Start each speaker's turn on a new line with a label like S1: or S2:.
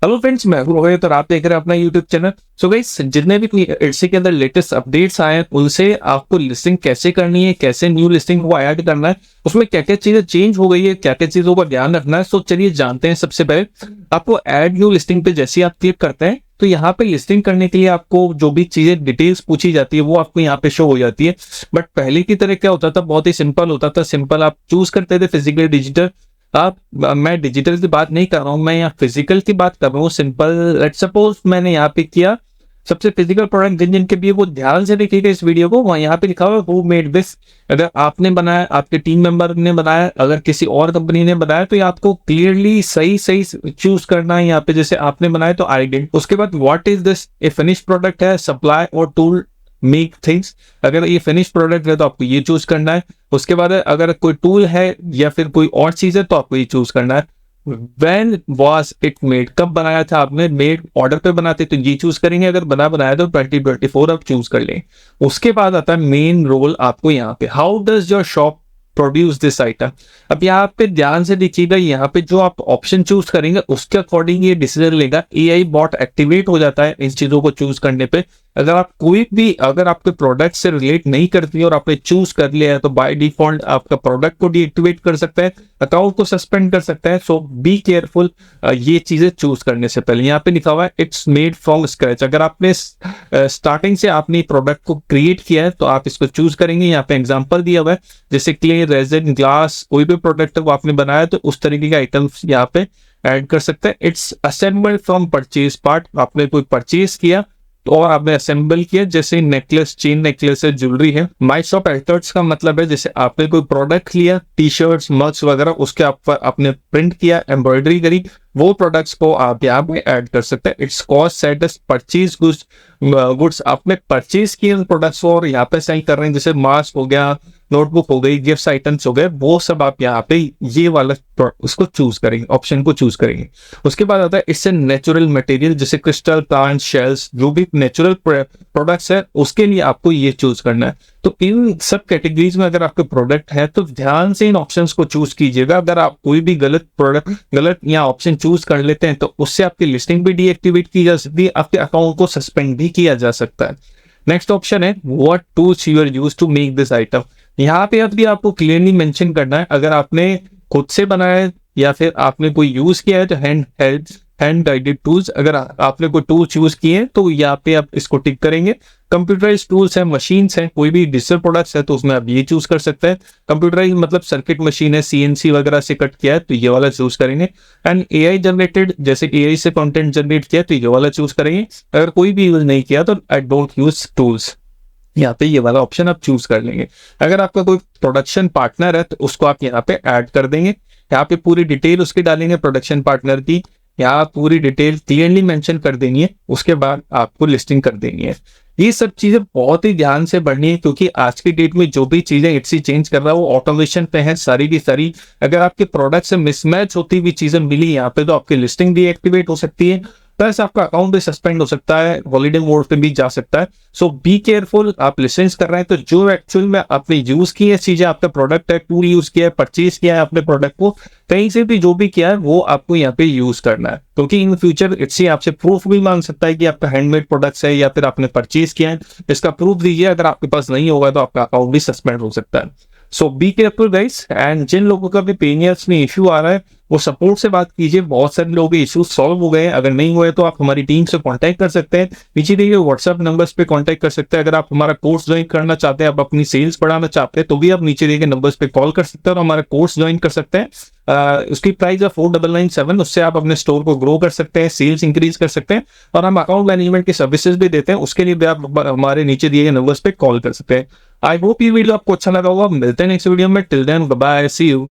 S1: Hello friends, मैं हूं रोहित और आप देख रहे हैं अपना यूट्यूब चैनल। सो गाइस, जितने भी इट्सी के अंदर लेटेस्ट अपडेट्स आए हैं उनसे आपको लिस्टिंग कैसे करनी है, कैसे न्यू लिस्टिंग को ऐड करना है, उसमें क्या क्या चीजें चेंज हो गई है, क्या क्या चीजों का ध्यान रखना है। सो चलिए जानते हैं। सबसे पहले आपको ऐड न्यू लिस्टिंग पे जैसे आप क्लिक करते हैं तो यहाँ पे लिस्टिंग करने के लिए आपको जो भी चीजें डिटेल्स पूछी जाती है वो आपको यहाँ पे शो हो जाती है। बट पहले की तरह क्या होता था, बहुत ही सिंपल होता था। सिंपल आप चूज करते थे फिजिकल, डिजिटल। आप मैं डिजिटल की बात नहीं कर रहा हूँ, मैं यहाँ फिजिकल की बात कर रहा हूँ। सिंपल लेट्स सपोज मैंने यहाँ पे किया सबसे फिजिकल प्रोडक्ट जिनके भी वो ध्यान से देखिएगा इस वीडियो को, वहाँ यहाँ पे लिखा हुआ हु मेड दिस। अगर आपने बनाया, आपके टीम मेंबर ने बनाया, अगर किसी और कंपनी ने बनाया तो ये आपको क्लियरली सही सही चूज करना है यहाँ पे। जैसे आपने बनाया तो आई डिड। उसके बाद what is this, A finish product है, सप्लाई और टूल मेक थिंग्स। अगर ये फिनिश प्रोडक्ट है तो आपको ये चूज करना है। उसके बाद अगर कोई टूल है या फिर कोई और चीज है तो आपको ये चूज करना है। When was it made, कब बनाया था आपने, मेड ऑर्डर पे बनाते तो ये चूज करेंगे, अगर बनाया तो 2024 आप चूज कर लें। उसके बाद आता है मेन रोल आपको यहाँ पे, how does your shop produce this item. अब यहाँ पे ध्यान से देखिएगा, यहाँ पे जो आप ऑप्शन चूज करेंगे उसके अकॉर्डिंग ये डिसीजन लेगा। एआई बॉट एक्टिवेट हो जाता है इन चीजों को चूज करने पे। अगर आप कोई भी, अगर आपके प्रोडक्ट से रिलेट नहीं करती है और आपने चूज कर लिया है तो बाय डिफॉल्ट आपका प्रोडक्ट को डीएक्टिवेट कर सकता है, अकाउंट को सस्पेंड कर सकता है। सो बी केयरफुल ये चीजें चूज करने से पहले। यहाँ पे लिखा हुआ है इट्स मेड फ्रॉम स्क्रैच। अगर आपने स्टार्टिंग से आपने प्रोडक्ट को क्रिएट किया है तो आप इसको चूज करेंगे। यहाँ पे एग्जाम्पल दिया हुआ है, जैसे क्ले, रेजिन, ग्लास, कोई भी प्रोडक्ट वो आपने बनाया तो उस तरीके के आइटम्स यहाँ पे ऐड कर सकते हैं। It's assembled from purchase part. आपने कोई परचेज किया तो और आपने असेंबल किया, जैसे नेकलेस, चेन नेकलेस है, ज्वेलरी है। माई शॉप एल्टर्स का मतलब है जैसे आपने कोई प्रोडक्ट लिया, टी शर्ट्स, मग्स वगैरह, उसके आपने प्रिंट किया, एम्ब्रॉयडरी करी, वो प्रोडक्ट्स को आप यहाँ पे ऐड कर सकते हैं। Its cost set as purchase goods. आपने परचेज किए प्रोडक्ट्स को और यहाँ पे साइन कर रहे हैं, जैसे मास्क हो गया, नोटबुक हो गई, गिफ्ट आइटम्स हो गए, वो सब आप यहाँ पे ये वाला उसको चूज करेंगे, ऑप्शन को चूज करेंगे। उसके बाद आता है इट्स ए नेचुरल मटेरियल, जैसे क्रिस्टल, प्लांट, शेल्स, जो भी नेचुरल प्रोडक्ट्स है उसके लिए आपको ये चूज करना है। तो इन सब कैटेगरीज में अगर आपके प्रोडक्ट है तो ध्यान से इन ऑप्शंस को चूज कीजिएगा। अगर आप कोई भी गलत या ऑप्शन चूज कर लेते हैं तो उससे आपकी लिस्टिंग भी डीएक्टिवेट की जा सकती है, आपके अकाउंट को सस्पेंड भी किया जा सकता है। नेक्स्ट ऑप्शन है what tools you are used to make this item. यहाँ पे अभी आपको क्लियरली मेंशन करना है, अगर आपने खुद से बनाया है या फिर आपने कोई यूज किया है तो हैंड गाइडेड टूल्स। अगर आपने कोई टूल्स यूज किए हैं तो यहाँ पे आप इसको टिक करेंगे। कंप्यूटराइज टूल्स है, मशीन्स हैं, कोई भी डिजिटल प्रोडक्ट्स है तो उसमें आप ये चूज कर सकते हैं। कंप्यूटराइज मतलब सर्किट मशीन है, सीएनसी वगैरह से कट किया है तो ये वाला चूज करेंगे। एंड एआई जनरेटेड, जैसे एआई से कंटेंट जनरेट किया तो ये वाला चूज करेंगे। अगर कोई भी यूज नहीं किया तो आई डोंट यूज टूल्स, यहाँ पे ये वाला ऑप्शन आप चूज कर लेंगे। अगर आपका कोई प्रोडक्शन पार्टनर है तो उसको आप यहाँ पे ऐड कर देंगे। यहाँ पे पूरी डिटेल उसकी डालेंगे प्रोडक्शन पार्टनर की, यहाँ पूरी डिटेल क्लियरली मेंशन कर देनी है। उसके बाद आपको लिस्टिंग कर देनी है। ये सब चीजें बहुत ही ध्यान से बढ़नी है क्योंकि आज की डेट में जो भी चीजें इट्सी चेंज कर रहा है वो ऑटोमेशन पे है सारी की सारी। अगर आपके प्रोडक्ट से मिसमैच होती हुई चीजें मिली यहाँ पे तो आपकी लिस्टिंग डीएक्टिवेट हो सकती है, प्लस आपका अकाउंट भी सस्पेंड हो सकता है, हॉलीडे मोड पे भी जा सकता है। सो बी केयरफुल। आप लिसेंस कर रहे हैं तो जो एक्चुअल में आपने यूज की है चीजें, आपका प्रोडक्ट है, टूल यूज किया है, परचेज किया है आपने प्रोडक्ट को, कहीं से भी जो भी किया है वो आपको यहाँ पे यूज करना है। क्योंकि इन फ्यूचर इससे आपसे प्रूफ भी मांग सकता है कि आपका हैंडमेड प्रोडक्ट्स है या फिर आपने परचेज किया है, इसका प्रूफ दीजिए। अगर आपके पास नहीं होगा तो आपका अकाउंट भी सस्पेंड हो सकता है। सो बी केयरफुल गाइस। एंड जिन लोगों का भी पेनियर्स में इश्यू आ रहा है वो सपोर्ट से बात कीजिए, बहुत सारे लोगों के इश्यूज सॉल्व हो गए हैं। अगर नहीं हुए तो आप हमारी टीम से कांटेक्ट कर सकते हैं, नीचे दिए व्हाट्सएप नंबर्स पे कांटेक्ट कर सकते हैं। अगर आप हमारा कोर्स ज्वाइन करना चाहते हैं, आप अपनी सेल्स बढ़ाना चाहते हैं तो भी आप नीचे दिए नंबर्स पे कॉल कर सकते हैं और हमारा कोर्स ज्वाइन कर सकते हैं। उसकी प्राइस है 4997। उससे आप अपने स्टोर को ग्रो कर सकते हैं, सेल्स इंक्रीज कर सकते हैं और हम अकाउंट मैनेजमेंट की सर्विसेज भी देते हैं। उसके लिए भी आप हमारे नीचे दिए गए नंबर्स पे कॉल कर सकते हैं। आई होप ये वीडियो आपको अच्छा लगा होगा। मिलते हैं नेक्स्ट वीडियो में। Till then bye bye, see you.